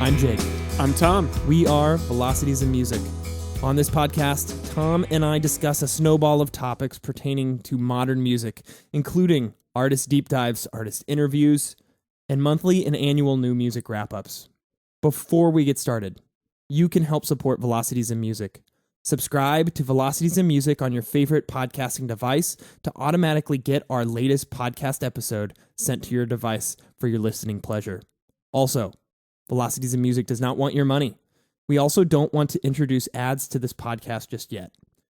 I'm Jake. I'm Tom. We are Velocities in Music. On this podcast, Tom and I discuss a snowball of topics pertaining to modern music, including artist deep dives, artist interviews, and monthly and annual new music wrap-ups. Before we get started, you can help support Velocities in Music. Subscribe to Velocities in Music on your favorite podcasting device to automatically get our latest podcast episode sent to your device for your listening pleasure. Also, Velocities in Music does not want your money. We also don't want to introduce ads to this podcast just yet.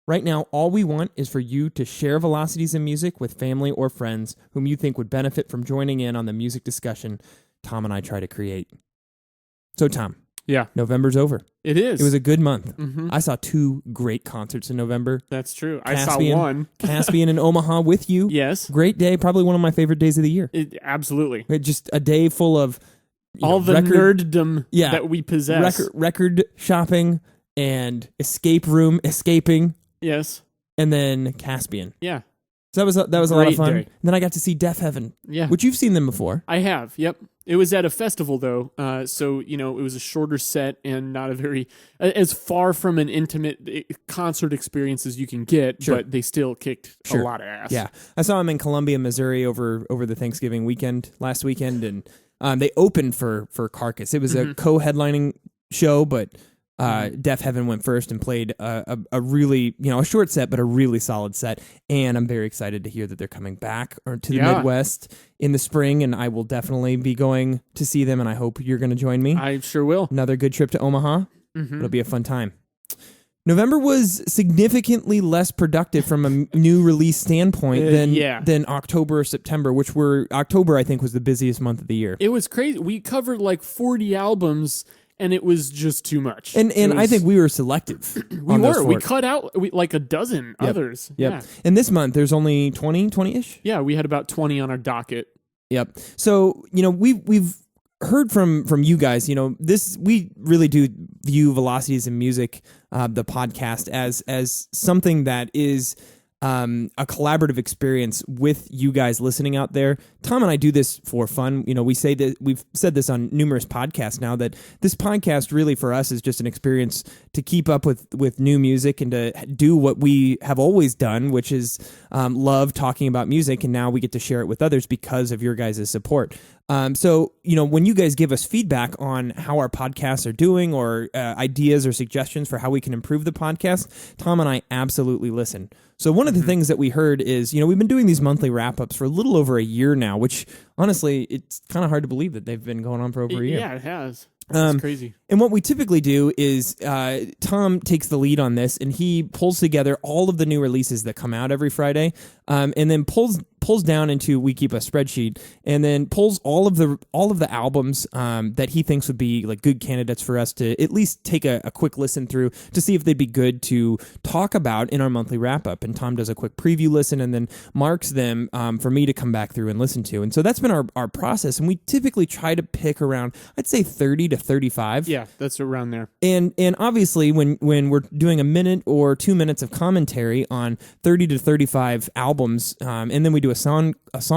Right now, all we want is for you to share Velocities in Music with family or friends whom you think would benefit from joining in on the music discussion Tom and I try to create. So, Tom. Yeah. November's over. It is. It was a good month. Mm-hmm. I saw 2 great concerts in November. That's true. Caspian, I saw one. Caspian in Omaha with you. Yes. Great day. Probably one of my favorite days of the year. Absolutely. Just a day full of the nerddom that we possess. Record shopping and escaping. Yes. And then Caspian. Yeah. So that was a lot of fun. Day. And then I got to see Deaf Heaven. Yeah. Which you've seen them before. I have. Yep. It was at a festival though, so it was a shorter set and not a very as far from an intimate concert experience as you can get. Sure. But they still kicked a lot of ass. Yeah, I saw them in Columbia, Missouri over the Thanksgiving weekend last weekend, and they opened for Carcass. It was a co-headlining show, but Deaf Heaven went first and played a really, a short set, but a really solid set. And I'm very excited to hear that they're coming back to the Midwest in the spring, and I will definitely be going to see them, and I hope you're going to join me. I sure will. Another good trip to Omaha. It'll be a fun time. November was significantly less productive from a new release standpoint than October or September, October, I think, was the busiest month of the year. It was crazy. We covered like 40 albums, and it was just too much. And I think we were selective. We cut out like a dozen others. Yep. Yeah. And this month, there's only 20-ish? Yeah, we had about 20 on our docket. Yep. So, we've heard from you guys, we really do view Velocities in Music, the podcast, as something that is a collaborative experience with you guys listening out there. Tom and I do this for fun. We say that we've said this on numerous podcasts now, that this podcast really for us is just an experience to keep up with new music and to do what we have always done, which is love talking about music. And now we get to share it with others because of your guys' support. So, when you guys give us feedback on how our podcasts are doing or ideas or suggestions for how we can improve the podcast, Tom and I absolutely listen. So one of the things that we heard is, we've been doing these monthly wrap-ups for a little over a year now, which honestly, it's kind of hard to believe that they've been going on for over a year. Yeah, it has. It's crazy. And what we typically do is Tom takes the lead on this, and he pulls together all of the new releases that come out every Friday, and then pulls down into, we keep a spreadsheet, and then pulls all of the albums that he thinks would be like good candidates for us to at least take a quick listen through to see if they'd be good to talk about in our monthly wrap up. And Tom does a quick preview listen and then marks them for me to come back through and listen to. And so that's been our process, and we typically try to pick around, I'd say 30 to 35. Yeah, that's around there. And obviously when we're doing a minute or 2 minutes of commentary on 30 to 35 albums, and then we do a song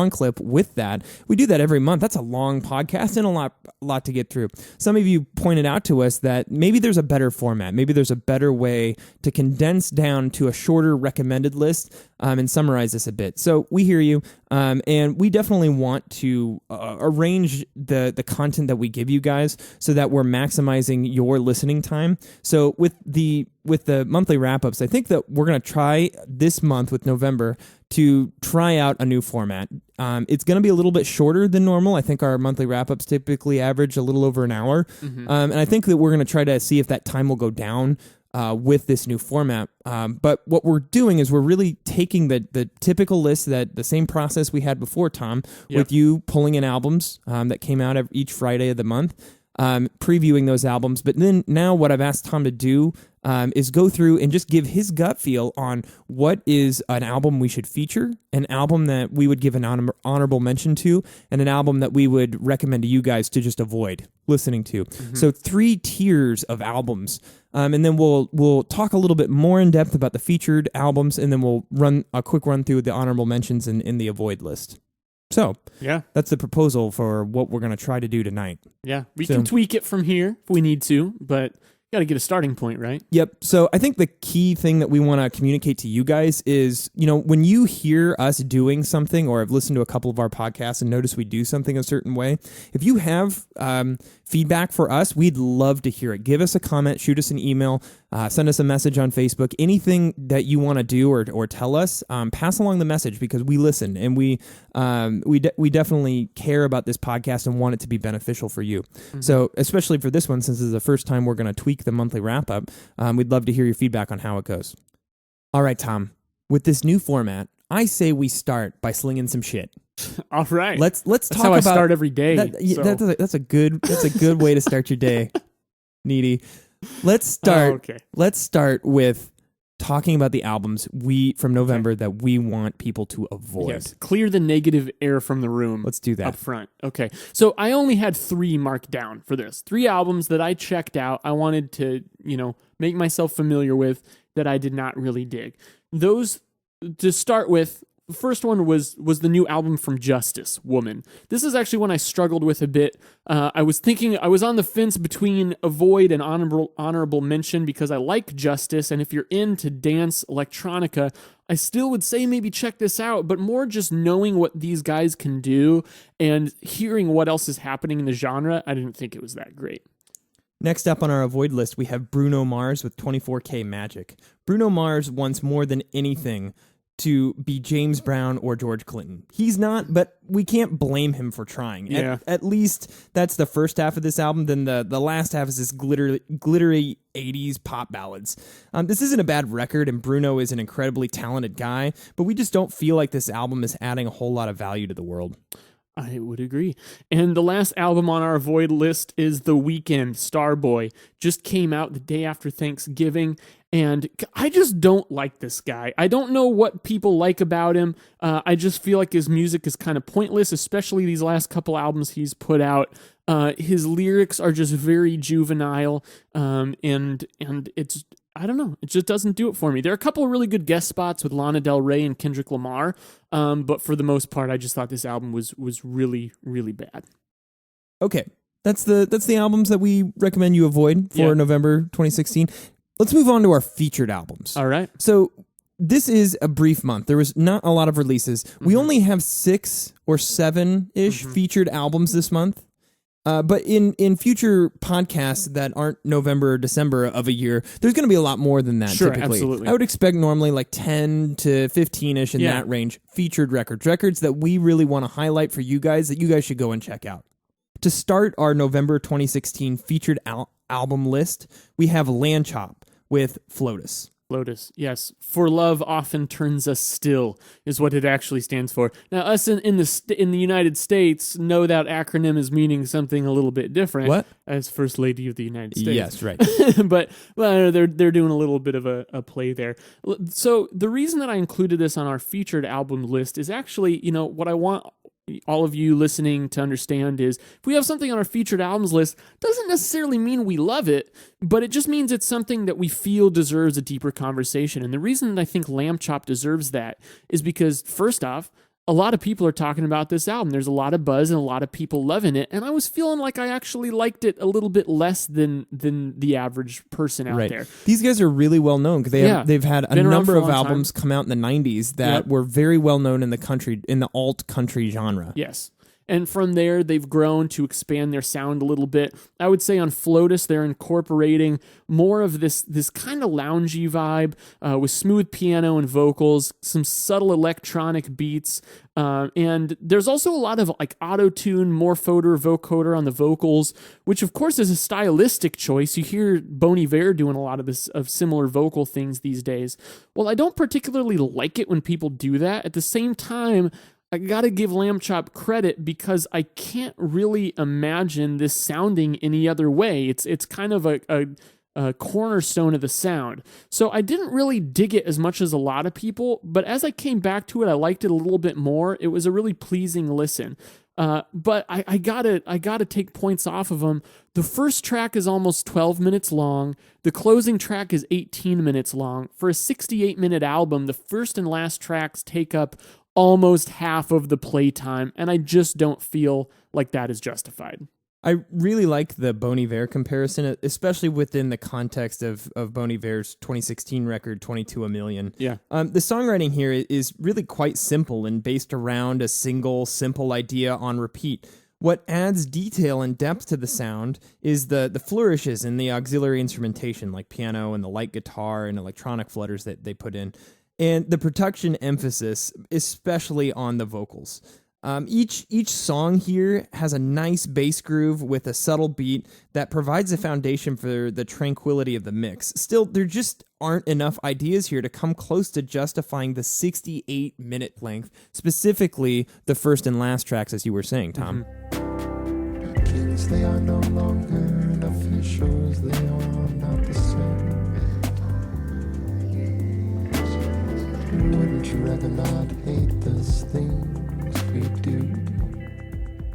clip with that, we do that every month. That's a long podcast and a lot to get through. Some of you pointed out to us that maybe there's a better format. Maybe there's a better way to condense down to a shorter recommended list and summarize this a bit. So we hear you, and we definitely want to arrange the content that we give you guys so that we're maximizing your listening time. So with the monthly wrap-ups, I think that we're going to try this month with November to try out a new format. It's going to be a little bit shorter than normal. I think our monthly wrap-ups typically average a little over an hour. And I think that we're going to try to see if that time will go down with this new format. But what we're doing is we're really taking the typical list, that the same process we had before, Tom, with you pulling in albums that came out each Friday of the month, previewing those albums. But then now what I've asked Tom to do is go through and just give his gut feel on what is an album we should feature, an album that we would give an honorable mention to, and an album that we would recommend to you guys to just avoid listening to. So 3 tiers of albums. And then we'll talk a little bit more in depth about the featured albums, and then we'll run a quick run through the honorable mentions in the avoid list. So yeah, that's the proposal for what we're going to try to do tonight. Yeah, we can tweak it from here if we need to, but got to get a starting point, right? Yep. So I think the key thing that we want to communicate to you guys is, when you hear us doing something or have listened to a couple of our podcasts and notice we do something a certain way, if you have feedback for us, we'd love to hear it. Give us a comment, shoot us an email, send us a message on Facebook, anything that you want to do or tell us, pass along the message because we listen and we definitely care about this podcast and want it to be beneficial for you. Mm-hmm. So especially for this one, since this is the first time we're going to tweak the monthly wrap up, we'd love to hear your feedback on how it goes. All right, Tom, with this new format, I say we start by slinging some shit. All right. Let's that's talk how about I start every day. That's a good way to start your day. Needy. Let's start with talking about the albums from November that we want people to avoid. Yes. Clear the negative air from the room. Let's do that. Up front. Okay. So I only had 3 marked down for this. 3 albums that I checked out. I wanted to, make myself familiar with that I did not really dig. Those, to start with, the first one was the new album from Justice, Woman. This is actually one I struggled with a bit. I was on the fence between avoid and honorable mention because I like Justice, and if you're into dance electronica, I still would say maybe check this out, but more just knowing what these guys can do and hearing what else is happening in the genre, I didn't think it was that great. Next up on our avoid list, we have Bruno Mars with 24K Magic. Bruno Mars wants more than anything to be James Brown or George Clinton. He's not, but we can't blame him for trying. Yeah. At least that's the first half of this album. Then the last half is this glittery 80s pop ballads. This isn't a bad record, and Bruno is an incredibly talented guy, but we just don't feel like this album is adding a whole lot of value to the world. I would agree. And the last album on our avoid list is The Weeknd, Starboy. Just came out the day after Thanksgiving, and I just don't like this guy. I don't know what people like about him. I just feel like his music is kind of pointless, especially these last couple albums he's put out. His lyrics are just very juvenile, and it's... I don't know. It just doesn't do it for me. There are a couple of really good guest spots with Lana Del Rey and Kendrick Lamar, but for the most part, I just thought this album was really, really bad. Okay, that's the albums that we recommend you avoid for November 2016. Let's move on to our featured albums. All right. So this is a brief month. There was not a lot of releases. Mm-hmm. We only have 6 or 7-ish featured albums this month. But in future podcasts that aren't November or December of a year, there's going to be a lot more than that. Sure, typically. Absolutely. I would expect normally like 10 to 15-ish in that range, featured records that we really want to highlight for you guys that you guys should go and check out. To start our November 2016 featured album list, we have Lambchop with FLOTUS. FLOTUS, yes. For love often turns us still is what it actually stands for. Now, us in the United States know that acronym is meaning something a little bit different. What? As First Lady of the United States. Yes, right. But they're doing a little bit of a play there. So the reason that I included this on our featured album list is actually, what I want all of you listening to understand is if we have something on our featured albums list, doesn't necessarily mean we love it, but it just means it's something that we feel deserves a deeper conversation. And the reason that I think Lambchop deserves that is because, first off, a lot of people are talking about this album. There's a lot of buzz and a lot of people loving it. And I was feeling like I actually liked it a little bit less than the average person out there. These guys are really well known because they've had a number of albums come out in the 90s that were very well known in the country, in the alt country genre. Yes. And from there, they've grown to expand their sound a little bit. I would say on FLOTUS, they're incorporating more of this kind of loungy vibe with smooth piano and vocals, some subtle electronic beats, and there's also a lot of like auto-tune, morphoder, vocoder on the vocals, which of course is a stylistic choice. You hear Bon Iver doing a lot of similar vocal things these days. Well, I don't particularly like it when people do that. At the same time, I gotta give Lambchop credit because I can't really imagine this sounding any other way. It's kind of a cornerstone of the sound. So I didn't really dig it as much as a lot of people, but as I came back to it, I liked it a little bit more. It was a really pleasing listen. But I gotta take points off of them. The first track is almost 12 minutes long. The closing track is 18 minutes long. For a 68-minute album, the first and last tracks take up almost half of the playtime, and I just don't feel like that is justified. I really like the Bon Iver comparison, especially within the context of Bon Iver's 2016 record, 22 A Million. Yeah. The songwriting here is really quite simple and based around a single, simple idea on repeat. What adds detail and depth to the sound is the flourishes in the auxiliary instrumentation, like piano and the light guitar and electronic flutters that they put in, and the production emphasis, especially on the vocals. Each song here has a nice bass groove with a subtle beat that provides a foundation for the tranquility of the mix. Still, there just aren't enough ideas here to come close to justifying the 68-minute length, specifically the first and last tracks, as you were saying, Tom. Kings, they are no longer officials, they are not the same. Wouldn't you rather not hate those things?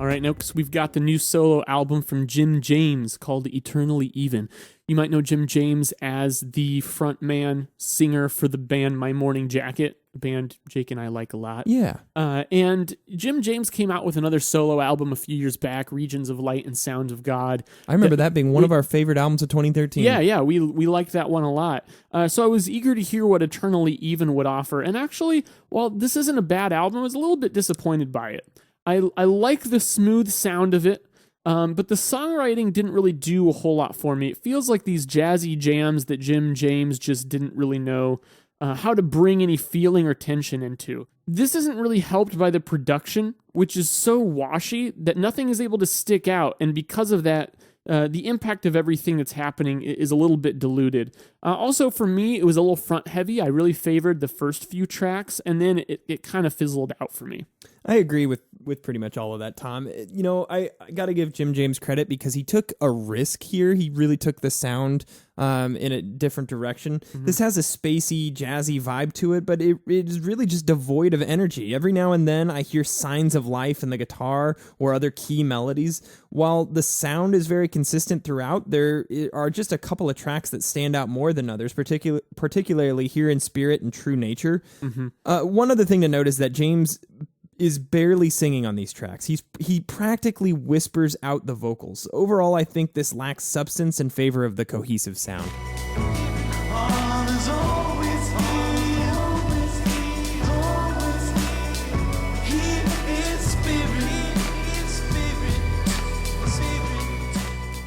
All right, next we've got the new solo album from Jim James called Eternally Even. You might know Jim James as the frontman singer for the band My Morning Jacket, a band Jake and I like a lot. Yeah. And Jim James came out with another solo album a few years back, Regions of Light and Sounds of God. I remember that being one of our favorite albums of 2013. Yeah, we liked that one a lot. So I was eager to hear what Eternally Even would offer. And actually, while this isn't a bad album, I was a little bit disappointed by it. I like the smooth sound of it, but the songwriting didn't really do a whole lot for me. It feels like these jazzy jams that Jim James just didn't really know how to bring any feeling or tension into. This isn't really helped by the production, which is so washy that nothing is able to stick out, and because of that, the impact of everything that's happening is a little bit diluted. Also, for me, it was a little front heavy. I really favored the first few tracks, and then it kind of fizzled out for me. I agree with pretty much all of that, Tom. You know, I got to give Jim James credit because he took a risk here. He really took the sound in a different direction. Mm-hmm. This has a spacey, jazzy vibe to it, but it is really just devoid of energy. Every now and then I hear signs of life in the guitar or other key melodies. While the sound is very consistent throughout, there are just a couple of tracks that stand out more than others, particularly Here in Spirit and True Nature. Mm-hmm. One other thing to note is that James is barely singing on these tracks. He practically whispers out the vocals. Overall, I think this lacks substance in favor of the cohesive sound.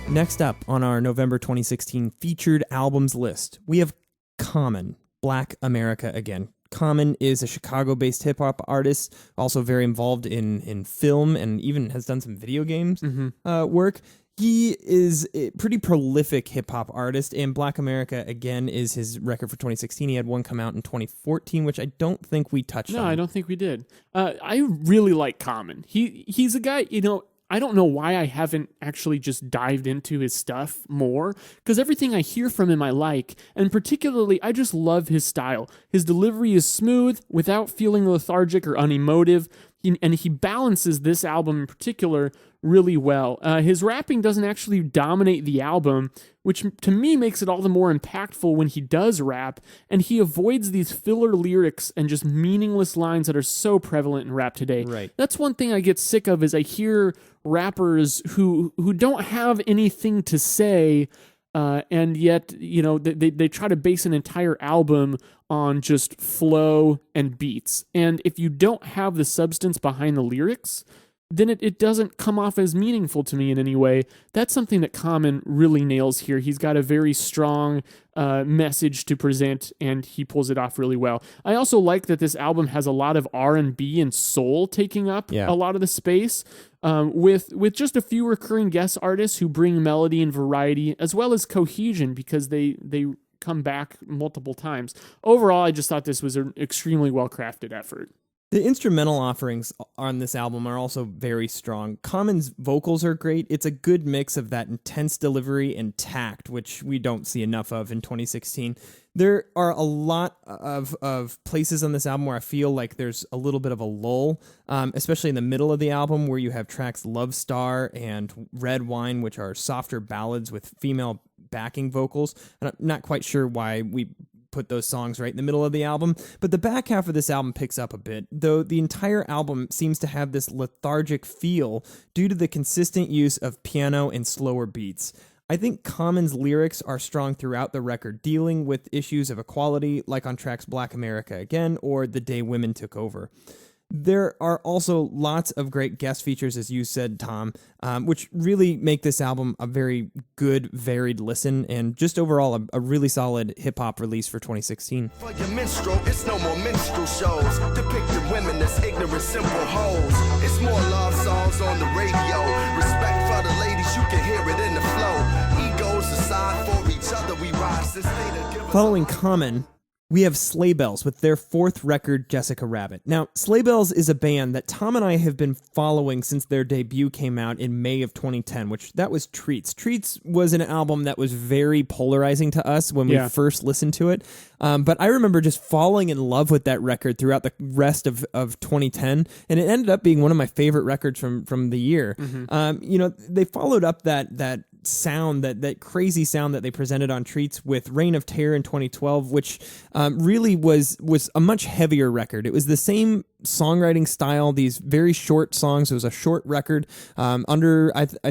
Next up on our November 2016 featured albums list, we have Common, Black America Again. Common is a Chicago-based hip-hop artist, also very involved in film and even has done some video games work. He is a pretty prolific hip-hop artist, and Black America Again is his record for 2016. He had one come out in 2014, which I don't think we touched on. No, I don't think we did. I really like Common. He's a guy, you know, I don't know why I haven't actually just dived into his stuff more, because everything I hear from him I like, and particularly I just love his style. His delivery is smooth without feeling lethargic or unemotive, and he balances this album in particular really well. His rapping doesn't actually dominate the album, which to me makes it all the more impactful when he does rap, and he avoids these filler lyrics and just meaningless lines that are so prevalent in rap today. Right. That's one thing I get sick of is I hear rappers who don't have anything to say, and yet, you know, they try to base an entire album on just flow and beats. And if you don't have the substance behind the lyrics, then it doesn't come off as meaningful to me in any way. That's something that Common really nails here. He's got a very strong message to present, and he pulls it off really well. I also like that this album has a lot of R&B and soul taking up a lot of the space, with just a few recurring guest artists who bring melody and variety, as well as cohesion, because they come back multiple times. Overall, I just thought this was an extremely well-crafted effort. The instrumental offerings on this album are also very strong. Common's vocals are great. It's a good mix of that intense delivery and tact, which we don't see enough of in 2016. There are a lot of places on this album where I feel like there's a little bit of a lull, especially in the middle of the album where you have tracks Lodestar and Red Wine, which are softer ballads with female backing vocals. And I'm not quite sure why we put those songs right in the middle of the album. But the back half of this album picks up a bit, though the entire album seems to have this lethargic feel due to the consistent use of piano and slower beats. I think Common's lyrics are strong throughout the record, dealing with issues of equality, like on tracks Black America Again or The Day Women Took Over. There are also lots of great guest features, as you said, Tom, which really make this album a very good, varied listen, and just overall a really solid hip-hop release for 2016. For your minstrel, it's no more minstrel shows depicting women as ignorant, simple hoes. It's more love songs on the radio. Respect for the ladies, you can hear it in the flow. Egos aside for each other, we rise this day to give us. Following Common, we have Sleigh Bells with their fourth record, Jessica Rabbit. Now, Sleigh Bells is a band that Tom and I have been following since their debut came out in May of 2010, which that was Treats. Treats was an album that was very polarizing to us when we first listened to it. But I remember just falling in love with that record throughout the rest of 2010, and it ended up being one of my favorite records from the year. They followed up that sound, that crazy sound that they presented on Treats with Reign of Terror in 2012, which really was a much heavier record. It was the same songwriting style, these very short songs. It was a short record, I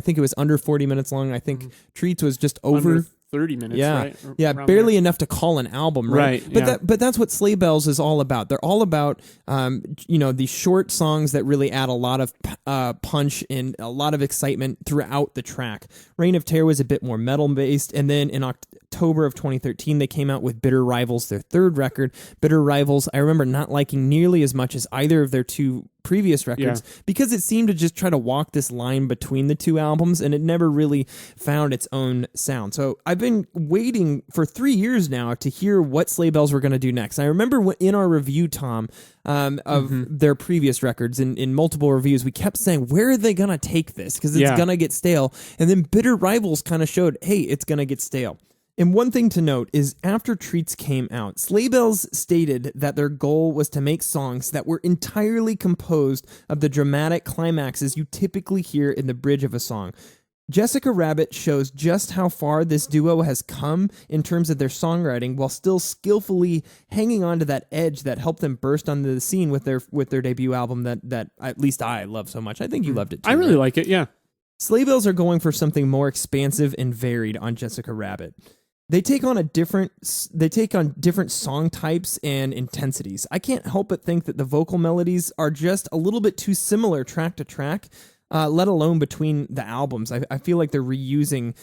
think it was under 40 minutes long. I think Treats was just over under 30 minutes, right? Barely enough to call an album, right? But that's what Sleigh Bells is all about. They're all about these short songs that really add a lot of punch and a lot of excitement throughout the track. Reign of Terror was a bit more metal based, and then in October of 2013 they came out with Bitter Rivals, their third record. Bitter Rivals, I remember not liking nearly as much as either of their two previous records because it seemed to just try to walk this line between the two albums, and it never really found its own sound. So I've been waiting for 3 years now to hear what Sleigh Bells were going to do next. I remember in our review, Tom, of their previous records, in multiple reviews, we kept saying, where are they going to take this? Because it's going to get stale. And then Bitter Rivals kind of showed, hey, it's going to get stale. And one thing to note is after Treats came out, Sleigh Bells stated that their goal was to make songs that were entirely composed of the dramatic climaxes you typically hear in the bridge of a song. Jessica Rabbit shows just how far this duo has come in terms of their songwriting, while still skillfully hanging on to that edge that helped them burst onto the scene with their debut album that at least I love so much. I think you loved it too. I really like it, yeah. Sleigh Bells are going for something more expansive and varied on Jessica Rabbit. They take on different song types and intensities. I can't help but think that the vocal melodies are just a little bit too similar track to track, let alone between the albums. I feel like they're reusing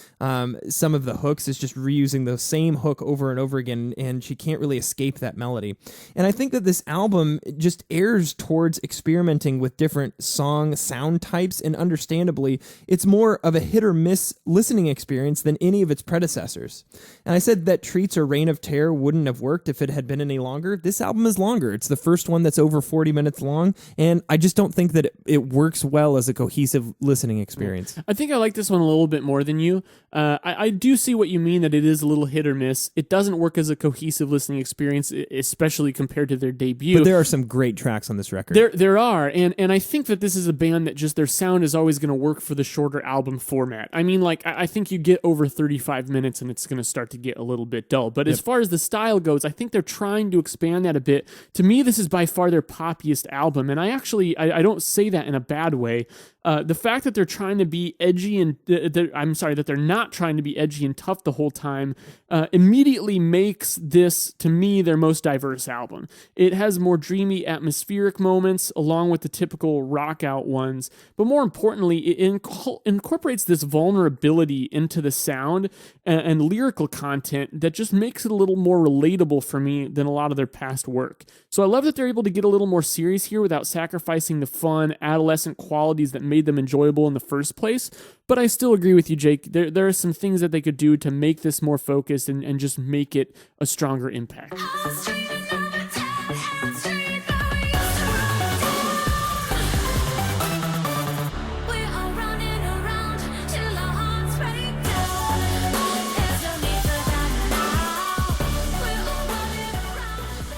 some of the hooks. It's just reusing the same hook over and over again, and she can't really escape that melody. And I think that this album just errs towards experimenting with different song sound types, and understandably, it's more of a hit or miss listening experience than any of its predecessors. And I said that Treats or Reign of Terror wouldn't have worked if it had been any longer. This album is longer. It's the first one that's over 40 minutes long, and I just don't think that it works well as a cohesive listening experience. I think I like this one a little bit more than you. I do see what you mean, that it is a little hit or miss. It doesn't work as a cohesive listening experience, especially compared to their debut. But there are some great tracks on this record. There are, and I think that this is a band that just their sound is always going to work for the shorter album format. I mean, like, I think you get over 35 minutes and it's going to start to get a little bit dull. But as far as the style goes, I think they're trying to expand that a bit. To me, this is by far their poppiest album, and I don't say that in a bad way. The fact that they're trying to be edgy and that they're not trying to be edgy and tough the whole time immediately makes this, to me, their most diverse album. It has more dreamy, atmospheric moments along with the typical rock out ones, but more importantly, it incorporates this vulnerability into the sound and lyrical content that just makes it a little more relatable for me than a lot of their past work. So I love that they're able to get a little more serious here without sacrificing the fun, adolescent qualities that made them enjoyable in the first place. But I still agree with you, Jake. There are some things that they could do to make this more focused and just make it a stronger impact.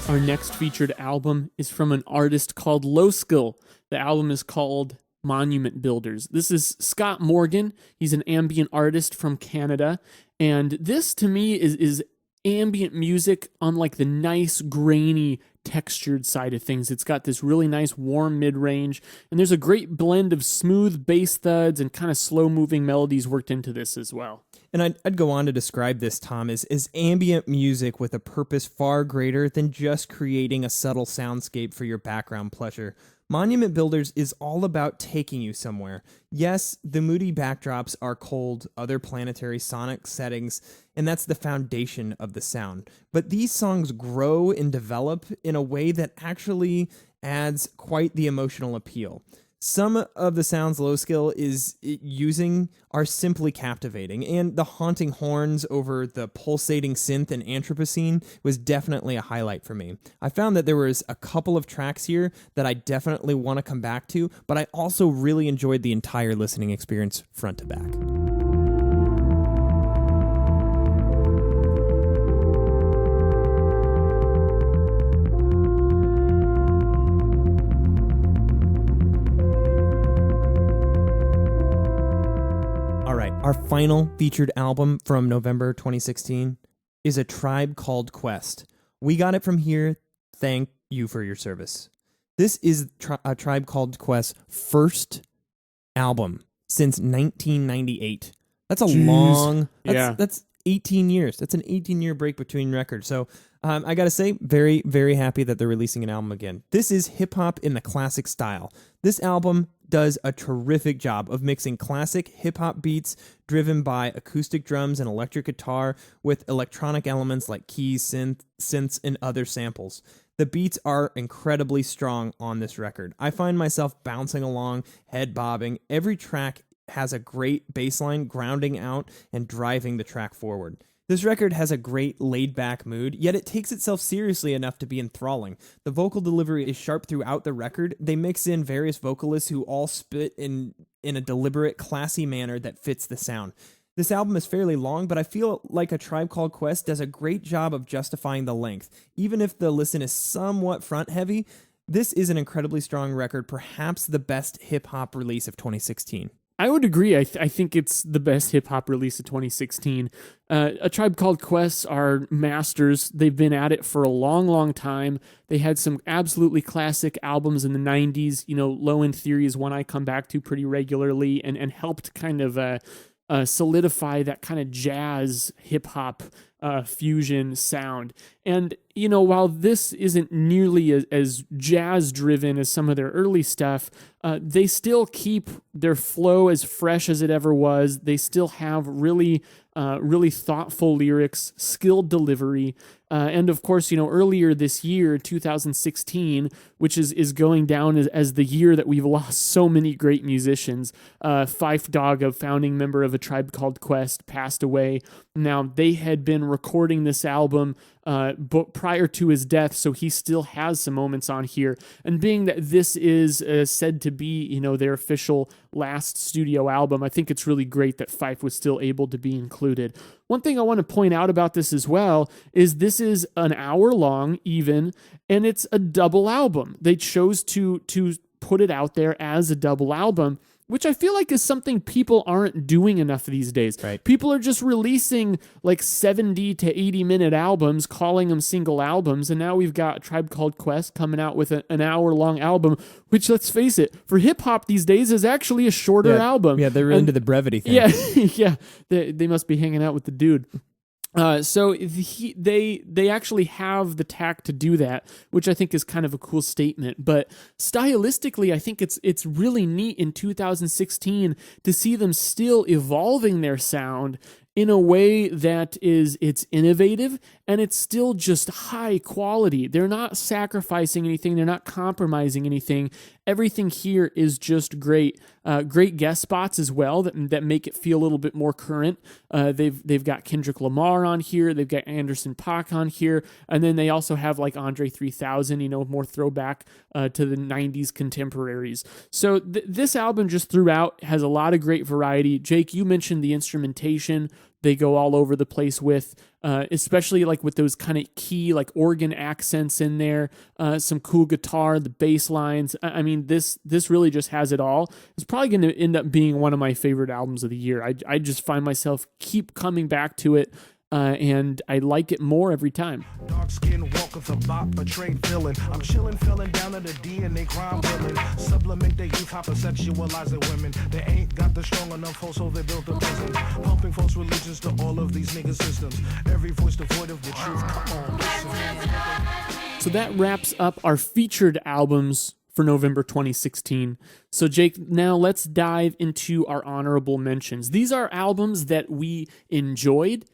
Our next featured album is from an artist called Lowskill. The album is called Monument Builders. This is Scott Morgan. He's an ambient artist from Canada, and this to me is ambient music on like the nice grainy textured side of things. It's got this really nice warm mid-range, and there's a great blend of smooth bass thuds and kind of slow-moving melodies worked into this as well. And I'd go on to describe this, Tom, as ambient music with a purpose far greater than just creating a subtle soundscape for your background pleasure. Monument Builders is all about taking you somewhere. Yes, the moody backdrops are cold, other planetary sonic settings, and that's the foundation of the sound. But these songs grow and develop in a way that actually adds quite the emotional appeal. Some of the sounds Lowskill is using are simply captivating, and the haunting horns over the pulsating synth and Anthropocene was definitely a highlight for me. I found that there was a couple of tracks here that I definitely want to come back to, but I also really enjoyed the entire listening experience front to back. Our final featured album from November 2016 is A Tribe Called Quest. We got it from here. Thank you for your service. This is A Tribe Called Quest's first album since 1998. That's a long... That's 18 years. That's an 18-year break between records. So I got to say, very, very happy that they're releasing an album again. This is hip-hop in the classic style. This album does a terrific job of mixing classic hip-hop beats driven by acoustic drums and electric guitar with electronic elements like keys, synths, and other samples. The beats are incredibly strong on this record. I find myself bouncing along, head bobbing. Every track has a great bass line grounding out and driving the track forward. This record has a great laid-back mood, yet it takes itself seriously enough to be enthralling. The vocal delivery is sharp throughout the record. They mix in various vocalists who all spit in a deliberate, classy manner that fits the sound. This album is fairly long, but I feel like A Tribe Called Quest does a great job of justifying the length. Even if the listen is somewhat front-heavy, this is an incredibly strong record, perhaps the best hip-hop release of 2016. I would agree. I think it's the best hip-hop release of 2016. A Tribe Called Quest are masters. They've been at it for a long, long time. They had some absolutely classic albums in the 90s. You know, Low End Theory is one I come back to pretty regularly and helped kind of solidify that kind of jazz hip-hop fusion sound. And, you know, while this isn't nearly as jazz-driven as some of their early stuff, they still keep their flow as fresh as it ever was. They still have really thoughtful lyrics, skilled delivery, and of course, you know, earlier this year, 2016, which is going down as the year that we've lost so many great musicians. Phife Dawg, a founding member of A Tribe Called Quest, passed away. Now, they had been recording this album but prior to his death, so he still has some moments on here. And being that this is said to be, you know, their official last studio album, I think it's really great that Phife was still able to be included. One thing I want to point out about this as well is this is an hour long even, and it's a double album. They chose to put it out there as a double album, which I feel like is something people aren't doing enough these days. Right. People are just releasing like 70 to 80 minute albums, calling them single albums, and now we've got A Tribe Called Quest coming out with an hour long album, which, let's face it, for hip hop these days is actually a shorter album. Yeah, they're into the brevity thing. Yeah, they must be hanging out with the dude. So they actually have the tact to do that, which I think is kind of a cool statement. But stylistically, I think it's really neat in 2016 to see them still evolving their sound in a way that it's innovative and it's still just high quality. They're not sacrificing anything. They're not compromising anything. Everything here is just great. Great guest spots as well that make it feel a little bit more current. They've got Kendrick Lamar on here. They've got Anderson .Paak on here. And then they also have like Andre 3000, you know, more throwback to the 90s contemporaries. So this album just throughout has a lot of great variety. Jake, you mentioned the instrumentation. They go all over the place with, especially like with those kind of key like organ accents in there, some cool guitar, the bass lines. I mean, this really just has it all. It's probably going to end up being one of my favorite albums of the year. I just find myself keep coming back to it and I like it more every time. Dark skin walker the bop, a trade villain. I'm chillin', fellin' down at the DNA crime villain. Sublimate their youth, hypersexualizing women. They ain't got the strong enough hold, so they built a prison. Pumping false religions to all of these nigga systems. Every voice devoid of the truth. Come on, listen. So that wraps up our featured albums for November 2016. So Jake, now let's dive into our honorable mentions. These are albums that we enjoyed.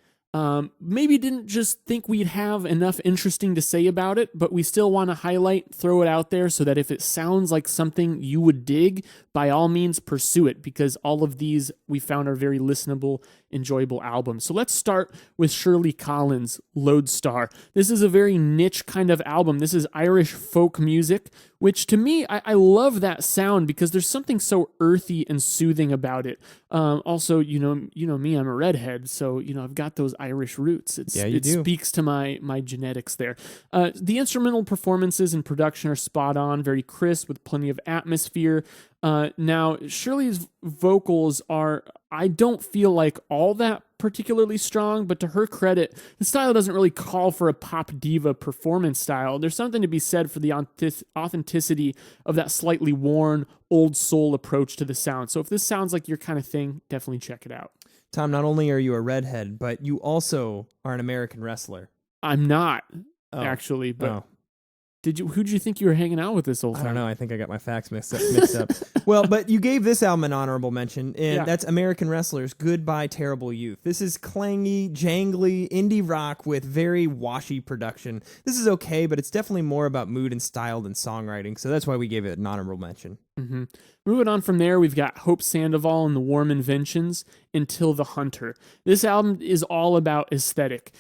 Maybe didn't just think we'd have enough interesting to say about it, but we still want to highlight, throw it out there so that if it sounds like something you would dig, by all means pursue it, because all of these we found are very listenable, enjoyable albums. So let's start with Shirley Collins' Lodestar. This is a very niche kind of album. This is Irish folk music, which to me, I love that sound because there's something so earthy and soothing about it. Also, you know me, I'm a redhead, so I've got those Irish roots. It speaks to my genetics there. The instrumental performances and production are spot on, very crisp with plenty of atmosphere. Now, Shirley's vocals are, I don't feel like all that particularly strong, but to her credit, the style doesn't really call for a pop diva performance style. There's something to be said for the authenticity of that slightly worn, old soul approach to the sound. So if this sounds like your kind of thing, definitely check it out. Tom, not only are you a redhead, but you also are an American wrestler. I'm not, actually, but... Who'd you think you were hanging out with this whole time? I don't know. I think I got my facts mixed up. Well, but you gave this album an honorable mention, and that's American Wrestlers, Goodbye Terrible Youth. This is clangy, jangly, indie rock with very washy production. This is okay, but it's definitely more about mood and style than songwriting, so that's why we gave it an honorable mention. Mm-hmm. Moving on from there, we've got Hope Sandoval and the Warm Inventions, Until the Hunter. This album is all about aesthetic.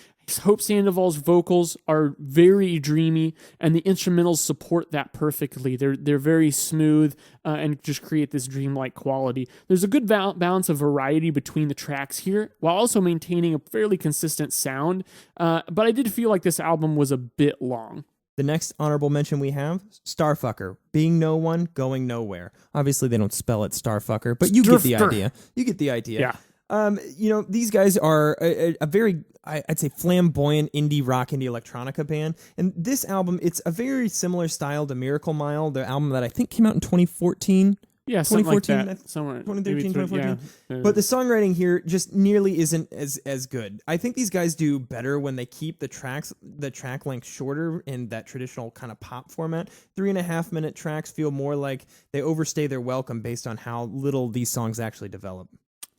Hope Sandoval's vocals are very dreamy, and the instrumentals support that perfectly. They're very smooth and just create this dreamlike quality. There's a good balance of variety between the tracks here, while also maintaining a fairly consistent sound. But I did feel like this album was a bit long. The next honorable mention we have, Starfucker, Being No One, Going Nowhere. Obviously, they don't spell it Starfucker, but you get the idea. Yeah. These guys are a very, I'd say, flamboyant indie rock, indie electronica band. And this album, it's a very similar style to Miracle Mile, the album that I think came out in 2014. Yeah, 2014, like that. Somewhere 2013, 2014. Yeah. But the songwriting here just nearly isn't as good. I think these guys do better when they keep the track length shorter in that traditional kind of pop format. 3.5-minute tracks feel more like they overstay their welcome based on how little these songs actually develop.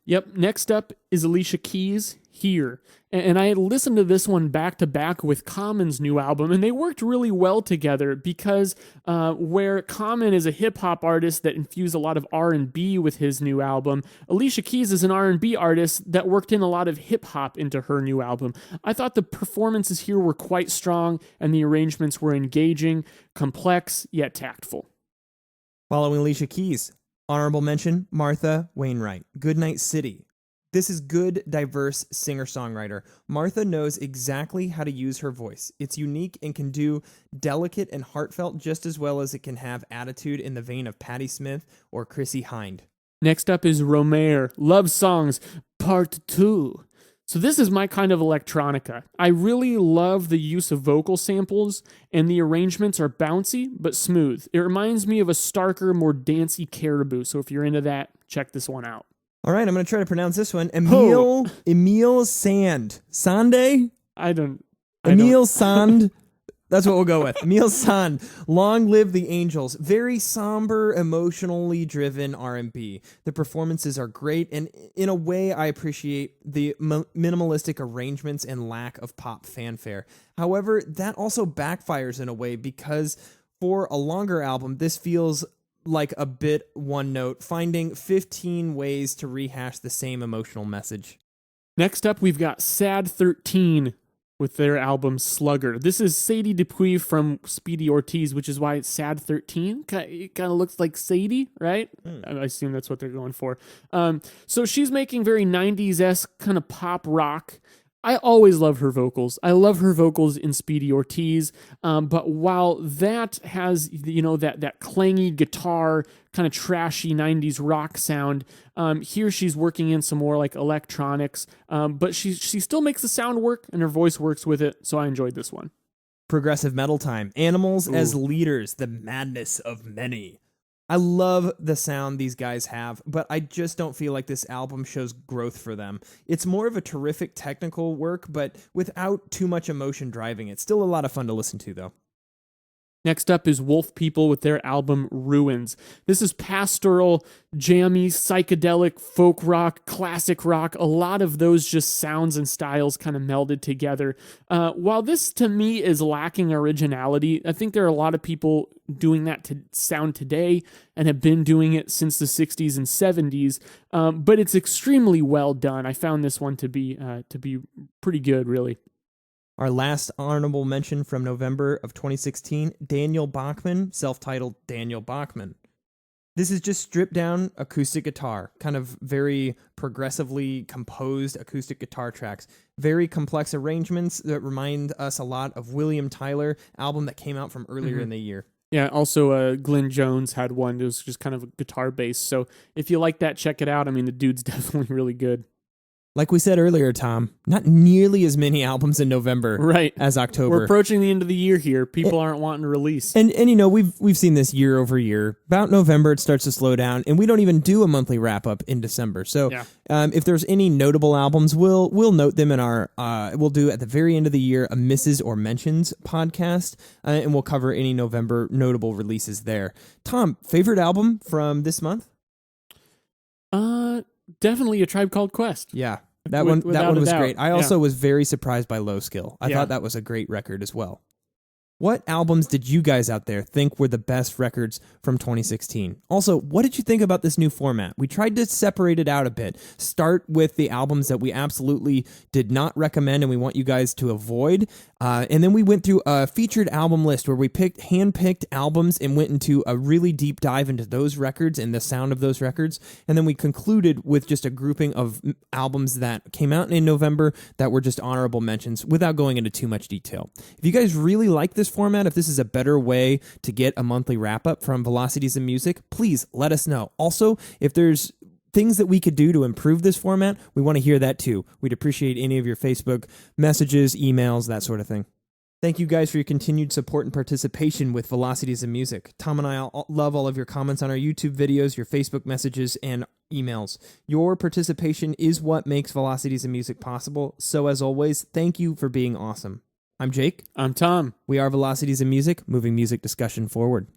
Yep. Next up is Alicia Keys, Here. And I had listened to this one back to back with Common's new album, and they worked really well together because where Common is a hip-hop artist that infused a lot of R&B with his new album, Alicia Keys is an R&B artist that worked in a lot of hip-hop into her new album. I thought the performances here were quite strong, and the arrangements were engaging, complex, yet tactful. Following Alicia Keys, honorable mention, Martha Wainwright, Goodnight City. This is good, diverse singer-songwriter. Martha knows exactly how to use her voice. It's unique and can do delicate and heartfelt just as well as it can have attitude in the vein of Patti Smith or Chrissy Hynde. Next up is Romare, Love Songs, Part 2. So this is my kind of electronica. I really love the use of vocal samples, and the arrangements are bouncy but smooth. It reminds me of a starker, more dancey Caribou, so if you're into that, check this one out. All right, I'm going to try to pronounce this one. Emil Sand. Sande? Emil Sand. That's what we'll go with. Emil Sand. Long Live the Angels. Very somber, emotionally driven R&B. The performances are great, and in a way, I appreciate the minimalistic arrangements and lack of pop fanfare. However, that also backfires in a way because for a longer album, this feels like a bit one note, finding 15 ways to rehash the same emotional message. Next up, we've got Sad 13 with their album Slugger. This is Sadie Dupuis from Speedy Ortiz, which is why it's Sad 13. It kind of looks like Sadie, right? I assume that's what they're going for. So she's making very 90s-esque kind of pop rock. I always love her vocals. I love her vocals in Speedy Ortiz. But while that has, that clangy guitar, kind of trashy 90s rock sound, here she's working in some more like electronics. But she still makes the sound work and her voice works with it. So I enjoyed this one. Progressive metal time. Animals as leaders, the madness of many. I love the sound these guys have, but I just don't feel like this album shows growth for them. It's more of a terrific technical work, but without too much emotion driving it. Still a lot of fun to listen to, though. Next up is Wolf People with their album Ruins. This is pastoral, jammy, psychedelic, folk rock, classic rock, a lot of those just sounds and styles kind of melded together. While this to me is lacking originality, I think there are a lot of people doing that to sound today and have been doing it since the 60s and 70s, but it's extremely well done. I found this one to be pretty good, really. Our last honorable mention from November of 2016, Daniel Bachman, self-titled Daniel Bachman. This is just stripped down acoustic guitar, kind of very progressively composed acoustic guitar tracks. Very complex arrangements that remind us a lot of William Tyler, album that came out from earlier in the year. Yeah, also Glenn Jones had one. It was just kind of a guitar bass. So if you like that, check it out. I mean, the dude's definitely really good. Like we said earlier, Tom, not nearly as many albums in November as October. We're approaching the end of the year here. People aren't wanting to release. And we've seen this year over year. About November, it starts to slow down, and we don't even do a monthly wrap-up in December. So if there's any notable albums, we'll note them in our, we'll do at the very end of the year a Misses or Mentions podcast, and we'll cover any November notable releases there. Tom, favorite album from this month? Definitely A Tribe Called Quest. Yeah. That one was great. I also was very surprised by Lowskill. I thought that was a great record as well. What albums did you guys out there think were the best records from 2016? Also, what did you think about this new format? We tried to separate it out a bit. Start with the albums that we absolutely did not recommend and we want you guys to avoid. And then we went through a featured album list where we hand-picked albums and went into a really deep dive into those records and the sound of those records. And then we concluded with just a grouping of albums that came out in November that were just honorable mentions without going into too much detail. If you guys really like this format, if this is a better way to get a monthly wrap-up from Velocities in Music, please let us know. Also, if there's things that we could do to improve this format, we want to hear that too. We'd appreciate any of your Facebook messages, emails, that sort of thing. Thank you guys for your continued support and participation with Velocities in Music. Tom and I love all of your comments on our YouTube videos, your Facebook messages, and emails. Your participation is what makes Velocities in Music possible. So as always, thank you for being awesome. I'm Jake. I'm Tom. We are Velocities in Music, moving music discussion forward.